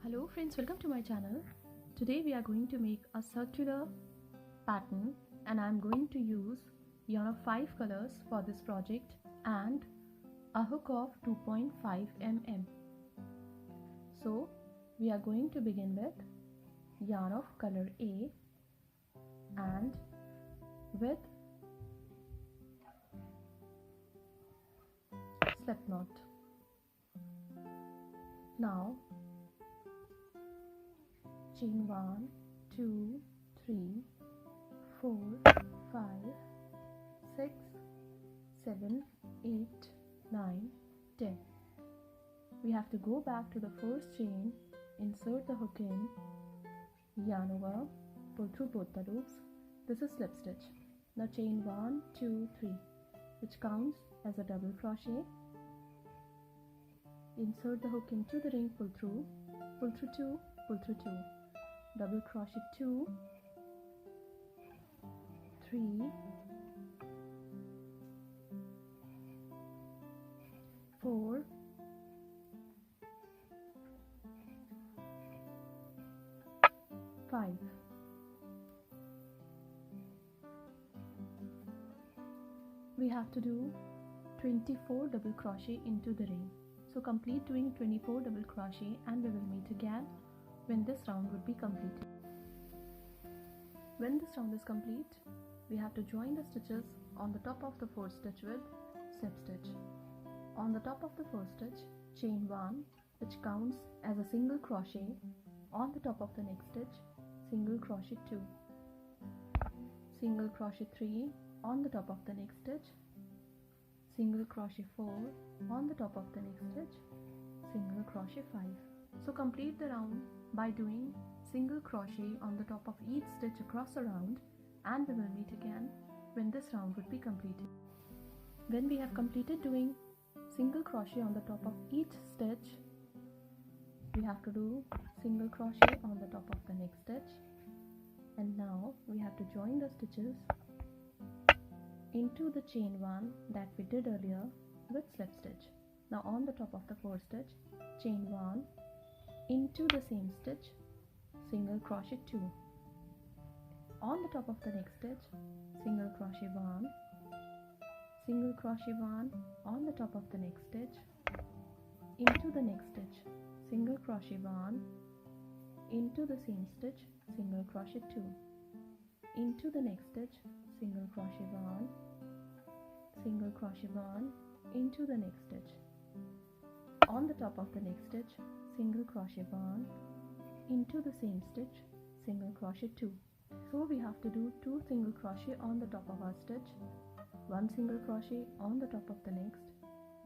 Hello friends, welcome to my channel. Today we are going to make a circular pattern and I am going to use yarn of 5 colors for this project and a hook of 2.5 mm. So we are going to begin with yarn of color A and with slip knot. Now chain 1, 2, 3, 4, 5, 6, 7, 8, 9, 10. We have to go back to the first chain, insert the hook in, yarn over, pull through both the loops. This is slip stitch. Now chain 1, 2, 3, which counts as a double crochet. Insert the hook into the ring, pull through 2, pull through 2. Double crochet 2, 3, 4, 5. We have to do 24 double crochet into the ring. So complete doing 24 double crochet and we will meet again when this round would be completed. When this round is complete, we have to join the stitches on the top of the first stitch with slip stitch. On the top of the first stitch, chain 1, which counts as a single crochet. On the top of the next stitch, single crochet 2, single crochet 3 on the top of the next stitch, single crochet 4 on the top of the next stitch, single crochet 5. So complete the round by doing single crochet on the top of each stitch across the round and we will meet again when this round would be completed. When we have completed doing single crochet on the top of each stitch, we have to do single crochet on the top of the next stitch, and now we have to join the stitches into the chain 1 that we did earlier with slip stitch. Now on the top of the first stitch, chain 1, into the same stitch, single crochet 2. On the top of the next stitch, single crochet 1, single crochet 1 on the top of the next stitch, into the next stitch, single crochet 1, into the same stitch, single crochet 2, into the next stitch, single crochet 1, single crochet 1, into the next stitch. On the top of the next stitch, single crochet 1, into the same stitch, single crochet 2. So we have to do 2 single crochet on the top of our stitch, 1 single crochet on the top of the next,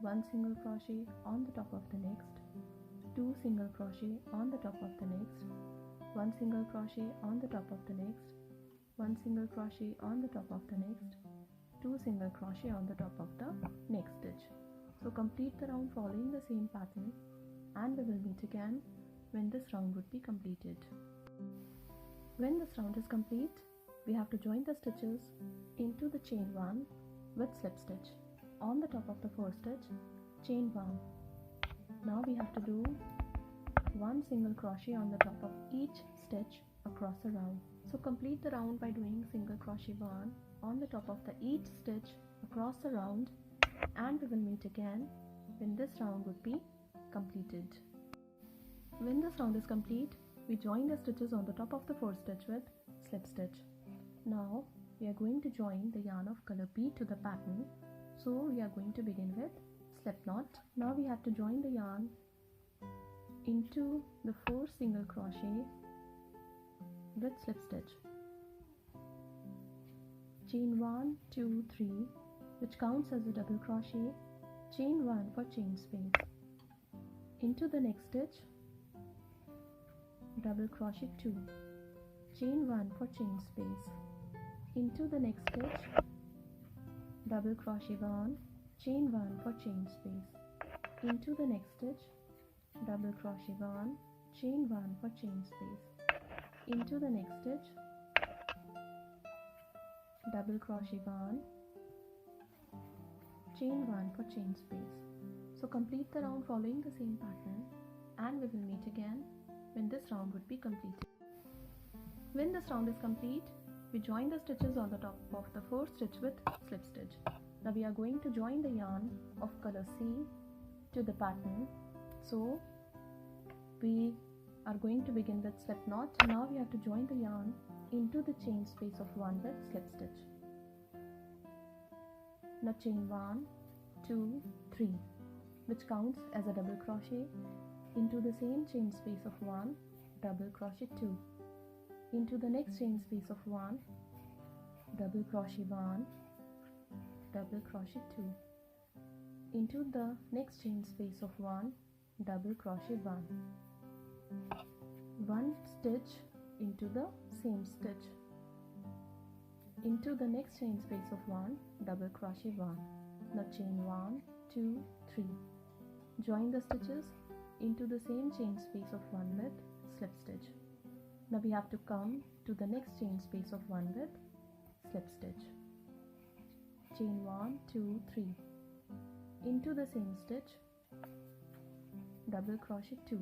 1 single crochet on the top of the next, 2 single crochet on the top of the next, 1 single crochet on the top of the next, 1 single crochet on the top of the next, 2 single crochet on the top of the next stitch. So complete the round following the same pattern and we will meet again when this round would be completed. When this round is complete, we have to join the stitches into the chain 1 with slip stitch. On the top of the first stitch, chain 1. Now we have to do 1 single crochet on the top of each stitch across the round. So complete the round by doing single crochet 1 on the top of each stitch across the round and we will meet again when this round would be completed. When this round is complete, we join the stitches on the top of the first stitch with slip stitch. Now we are going to join the yarn of color B to the pattern. So we are going to begin with slip knot. Now we have to join the yarn into the first single crochet with slip stitch. Chain 1, 2, 3, which counts as a double crochet, chain 1 for chain space. Into the next stitch, double crochet 2, chain 1 for chain space. Into the next stitch, double crochet 1, chain 1 for chain space. Into the next stitch, double crochet 1, chain 1 for chain space. Into the next stitch, double crochet 1, chain 1 for chain space. So complete the round following the same pattern and we will meet again when this round would be completed. When this round is complete, we join the stitches on the top of the fourth stitch with slip stitch. Now we are going to join the yarn of color C to the pattern. So we are going to begin with slip knot. Now we have to join the yarn into the chain space of 1 with slip stitch. Now chain 1, 2, 3, which counts as a double crochet into the same chain space of 1, double crochet 2, into the next chain space of 1, double crochet 1, double crochet 2, into the next chain space of 1, double crochet 1, 1 stitch into the same stitch, into the next chain space of 1, double crochet 1. Now chain 1, 2, 3, join the stitches into the same chain space of 1 with slip stitch. Now we have to come to the next chain space of 1 with slip stitch. Chain 1, 2, 3, into the same stitch, double crochet 2,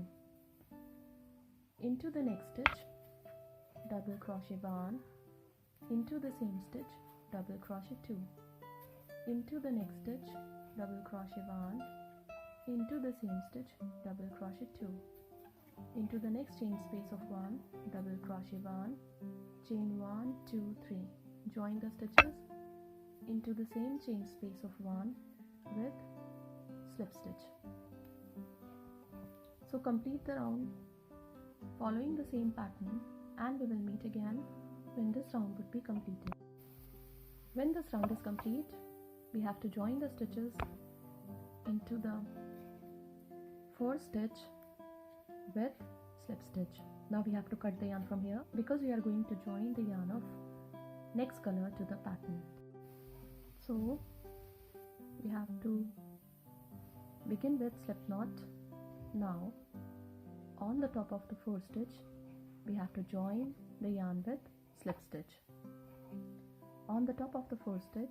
into the next stitch, double crochet 1, into the same stitch, double crochet 2, into the next stitch, double crochet 1, into the same stitch, double crochet 2, into the next chain space of 1, double crochet 1, chain 1, 2, 3, join the stitches into the same chain space of 1 with slip stitch. So complete the round following the same pattern, and we will meet again when this round would be completed. When this round is complete, we have to join the stitches into the fourth stitch with slip stitch. Now we have to cut the yarn from here because we are going to join the yarn of next color to the pattern. So we have to begin with slip knot. Now on the top of the fourth stitch, we have to join the yarn with slip stitch. On the top of the fourth stitch,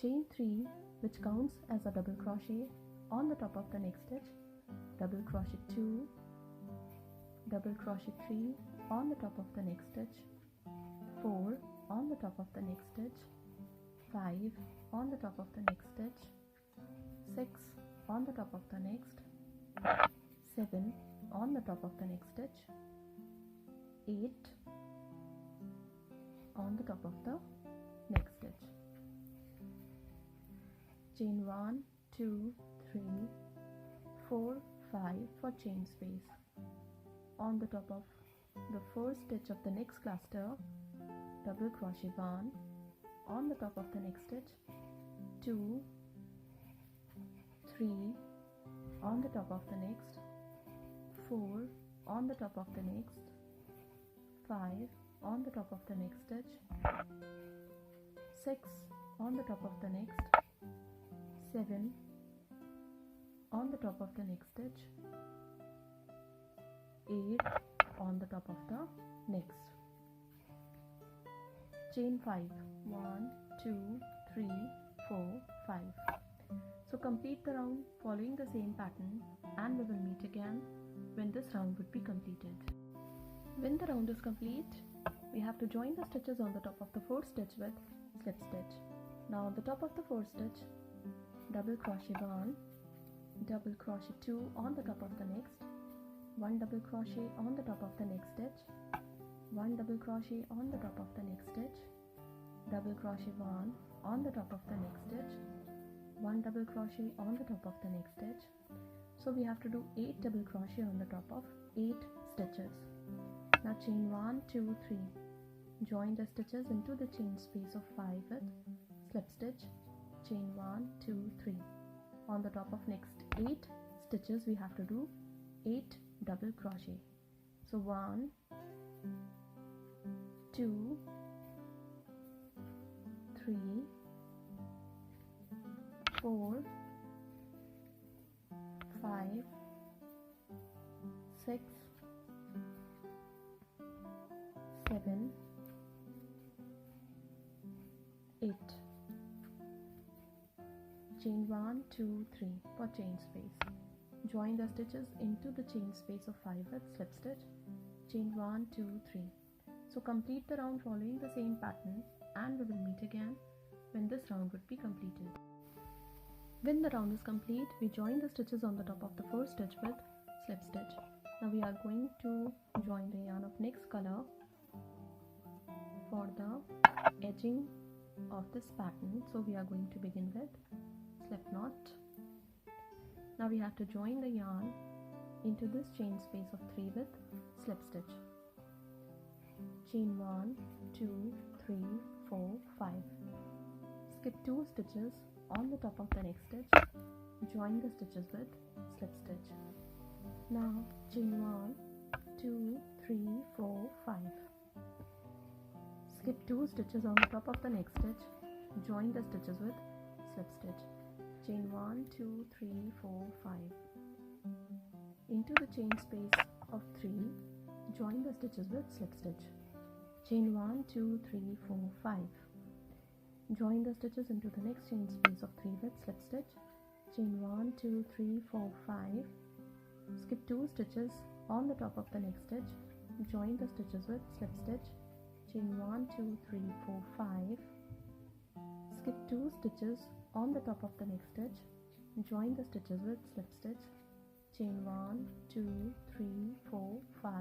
chain 3, which counts as a double crochet on the top of the next stitch, double crochet 2, double crochet 3 on the top of the next stitch, 4 on the top of the next stitch, 5 on the top of the next stitch, 6 on the top of the next, 7 on the top of the next stitch, 8 on the top of the next stitch. Chain 1, 2, 3, 4, 5 for chain space. On the top of the first stitch of the next cluster, double crochet 1, on the top of the next stitch, 2, 3 on the top of the next, 4 on the top of the next, 5 on the top of the next stitch, 6 on the top of the next, 7 on the top of the next stitch, 8 on the top of the next. Chain 5, 1, 2, 3, 4, 5. So complete the round following the same pattern, and we will meet again when this round would be completed. When the round is complete, we have to join the stitches on the top of the fourth stitch with slip stitch. Now on the top of the fourth stitch, double crochet 1, double crochet 2 on the top of the next, 1 double crochet on the top of the next stitch, 1 double crochet on the top of the next stitch, double crochet 1 on the top of the next stitch, 1 double crochet on the top of the next stitch. So we have to do 8 double crochet on the top of 8 stitches. Now chain 1, 2, 3, join the stitches into the chain space of 5 with slip stitch, chain 1, 2, 3. On the top of next 8 stitches we have to do 8 double crochet. So 1, 2, 3, 4, 5, 6, 7, 8. Chain 1, 2, 3 for chain space. join the stitches into the chain space of 5 with slip stitch, chain 1, 2, 3. So complete the round following the same pattern, and we will meet again when this round would be completed. When the round is complete, we join the stitches on the top of the first stitch with slip stitch. Now we are going to join the yarn of next color for the edging of this pattern. So we are going to begin with slip knot. Now we have to join the yarn into this chain space of 3 with slip stitch, chain 1, 2, 3, 4, 5. Skip 2 stitches on the top of the next stitch, join the stitches with slip stitch. Now chain 1, 2, 3, 4, 5. Skip 2 stitches on the top of the next stitch, join the stitches with slip stitch, chain 1, 2, 3, 4, 5. Into the chain space of 3, join the stitches with slip stitch, chain 1, 2, 3, 4, 5. Join the stitches into the next chain space of 3 with slip stitch, chain 1, 2, 3, 4, 5. Skip 2 stitches on the top of the next stitch, join the stitches with slip stitch, chain 1, 2, 3, 4, 5. Skip 2 stitches on the top of the next stitch, join the stitches with slip stitch, chain 1, 2, 3, 4, 5.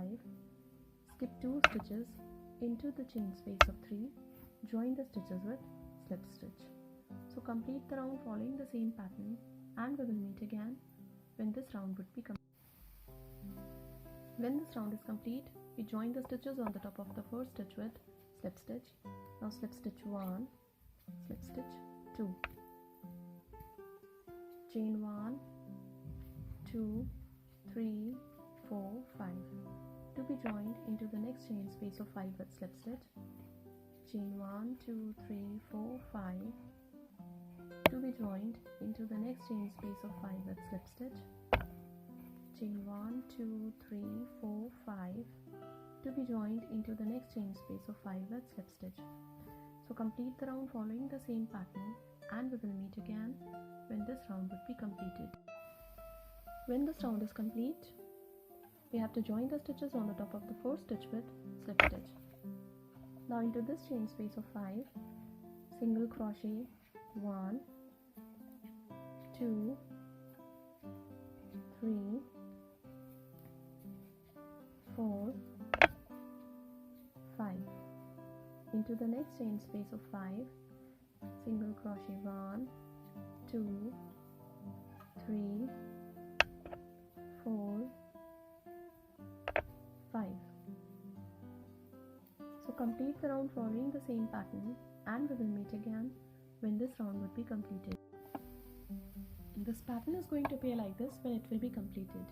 Skip 2 stitches into the chain space of 3, join the stitches with slip stitch. So complete the round following the same pattern, and we will meet again when this round would be complete. When this round is complete, we join the stitches on the top of the first stitch with slip stitch. Now slip stitch 1, slip stitch 2, chain 1, 2, 3, 4, 5. To be joined into the next chain space of 5 with slip stitch, chain 1, 2, 3, 4, 5. To be joined into the next chain space of 5 with slip stitch, chain 1, 2, 3, 4, 5. To be joined into the next chain space of 5 with slip stitch. So complete the round following the same pattern, and we will meet again when this round would be completed. When this round is complete, we have to join the stitches on the top of the first stitch with slip stitch. Now into this chain space of 5, single crochet 1, 2, 3, 4, 5. Into the next chain space of 5, single crochet 1, 2, 3, 4, 5. So complete the round following the same pattern, and we will meet again when this round would be completed. This pattern is going to appear like this when it will be completed.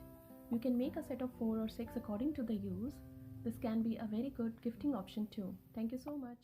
You can make a set of 4 or 6 according to the use. This can be a very good gifting option too. Thank you so much.